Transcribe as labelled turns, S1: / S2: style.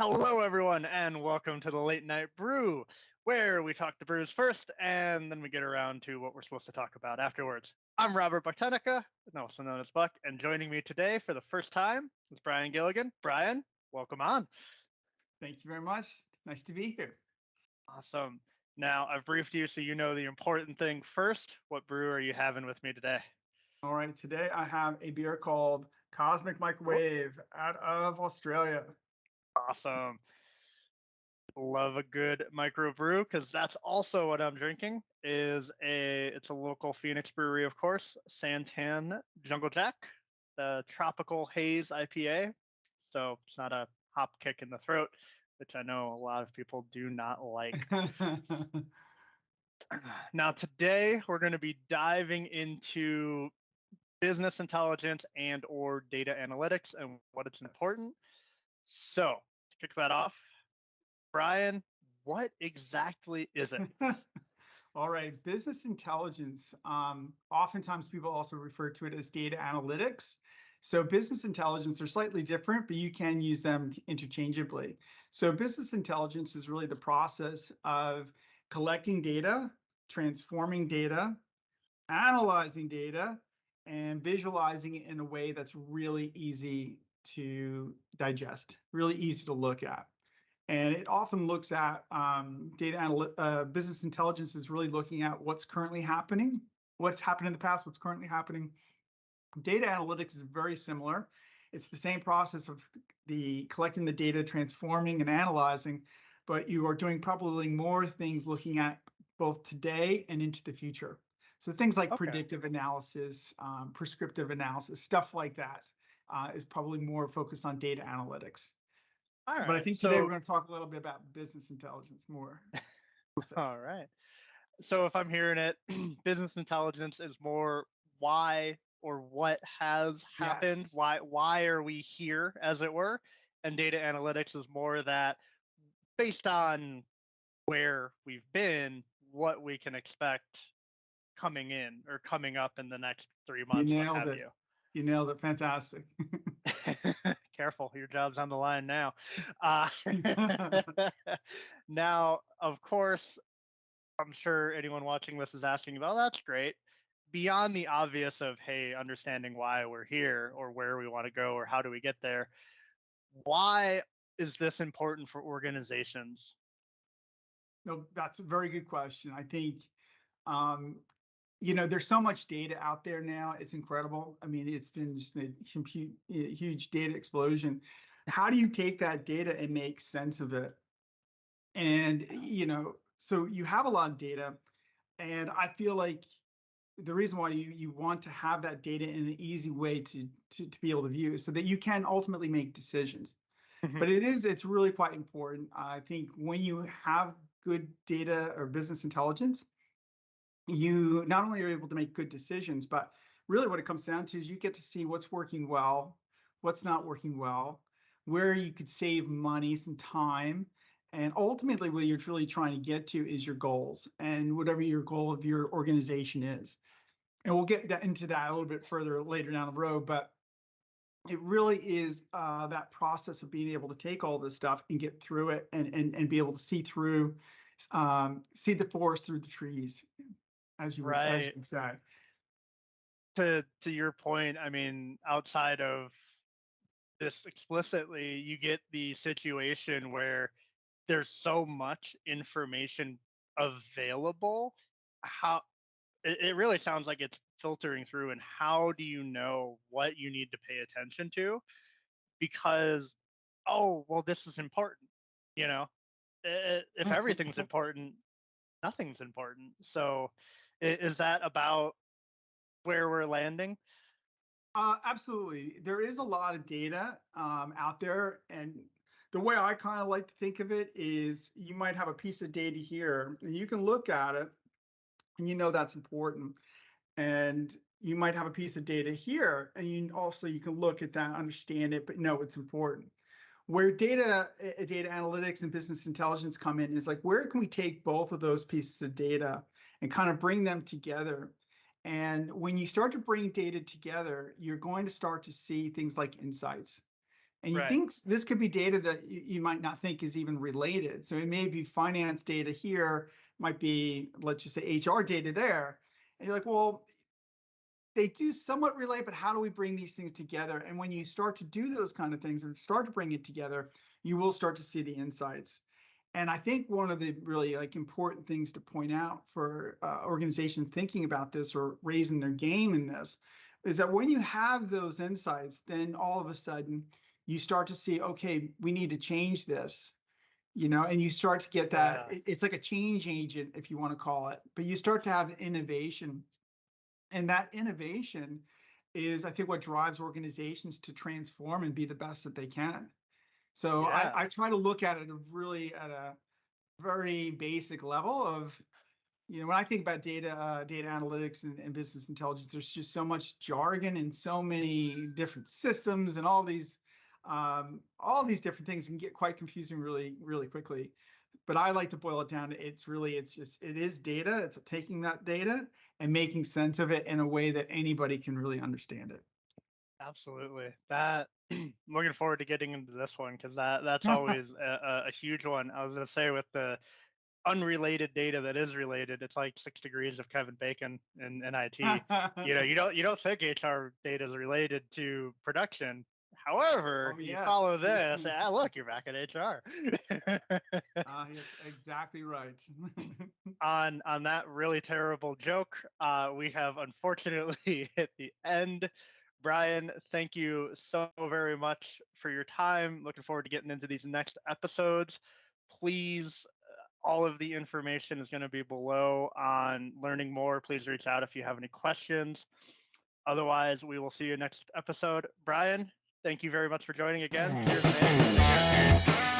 S1: Hello, everyone, and welcome to the Late Night Brew, where we talk the brews first, and then we get around to what we're supposed to talk about afterwards. I'm Robert Buktenica, also known as Buck, and joining me today for the first time is Brian Gilligan. Brian, welcome on.
S2: Thank you very much. Nice to be here.
S1: Awesome. Now, I've briefed you so you know the important thing first. What brew are you having with me today?
S2: All right, today I have a beer called Cosmic Microwave out of Australia.
S1: Awesome. Love a good microbrew because that's also what I'm drinking. It's a local Phoenix brewery, of course, Santan Jungle Jack, the Tropical Haze IPA. So it's not a hop kick in the throat, which I know a lot of people do not like. Now, today we're going to be diving into business intelligence and or data analytics and what it's important. So to kick that off, Brian, what exactly is it?
S2: All right, business intelligence. Oftentimes people also refer to it as data analytics. So business intelligence are slightly different, but you can use them interchangeably. So business intelligence is really the process of collecting data, transforming data, analyzing data, and visualizing it in a way that's really easy to digest, really easy to look at. And it often looks at business intelligence is really looking at what's currently happening, what's happened in the past, what's currently happening. Data analytics is very similar. It's the same process of the collecting the data, transforming and analyzing, but you are doing probably more things looking at both today and into the future. So things like predictive analysis, prescriptive analysis, stuff like that is probably more focused on data analytics.
S1: All right.
S2: But I think today we're going to talk a little bit about business intelligence more.
S1: All right. So if I'm hearing it, business intelligence is more why or what has happened.
S2: Yes.
S1: Why are we here, as it were? And data analytics is more that based on where we've been, what we can expect coming in or coming up in the next 3 months.
S2: You nailed it. You nailed it. Fantastic.
S1: Careful, your job's on the line now. Now, of course, I'm sure anyone watching this is asking, well, that's great. Beyond the obvious of, hey, understanding why we're here or where we want to go or how do we get there, why is this important for organizations?
S2: No, that's a very good question. I think, there's so much data out there now. It's incredible. I mean, it's been just a huge data explosion. How do you take that data and make sense of it? And, so you have a lot of data, and I feel like the reason why you want to have that data in an easy way to be able to view so that you can ultimately make decisions. But it's really quite important. I think when you have good data or business intelligence, you not only are able to make good decisions, but really what it comes down to is you get to see what's working well, what's not working well, where you could save money, some time. And ultimately, what you're really trying to get to is your goals and whatever your goal of your organization is. And we'll get into that a little bit further later down the road. But it really is that process of being able to take all this stuff and get through it and be able to see through, see the forest through the trees, as you would say.
S1: To your point, I mean, outside of this explicitly, you get the situation where there's so much information available. How it really sounds like it's filtering through, and how do you know what you need to pay attention to? Because, oh, well, this is important. If everything's important, nothing's important. So is that about where we're landing?
S2: Absolutely. There is a lot of data out there. And the way I kind of like to think of it is you might have a piece of data here and you can look at it and that's important. And you might have a piece of data here and you can look at that, understand it, but know it's important. Where data analytics and business intelligence come in is like, where can we take both of those pieces of data and kind of bring them together? And when you start to bring data together, you're going to start to see things like insights. And you think this could be data that you might not think is even related. So it may be finance data here, might be, let's just say, HR data there. And you're like, well, they do somewhat relate, but how do we bring these things together? And when you start to do those kind of things and start to bring it together, you will start to see the insights. And I think one of the really important things to point out for organizations thinking about this or raising their game in this is that when you have those insights, then all of a sudden you start to see, okay, we need to change this, and you start to get that. It's like a change agent, if you want to call it, but you start to have innovation. And that innovation is, I think, what drives organizations to transform and be the best that they can. So I try to look at it really at a very basic level of, when I think about data analytics and business intelligence, there's just so much jargon and so many different systems and all these different things can get quite confusing really, really quickly. But I like to boil it down to it is data. It's taking that data and making sense of it in a way that anybody can really understand it.
S1: Absolutely. That looking forward to getting into this one, because that's always a huge one. I was going to say, with the unrelated data that is related, it's like 6 degrees of Kevin Bacon in IT. You don't think HR data is related to production. However, you follow this, look, you're back at HR.
S2: Yes, exactly right.
S1: On that really terrible joke, we have unfortunately hit the end. Brian, thank you so very much for your time. Looking forward to getting into these next episodes. Please, all of the information is going to be below on learning more. Please reach out if you have any questions. Otherwise, we will see you next episode. Brian, thank you very much for joining again. Cheers, man.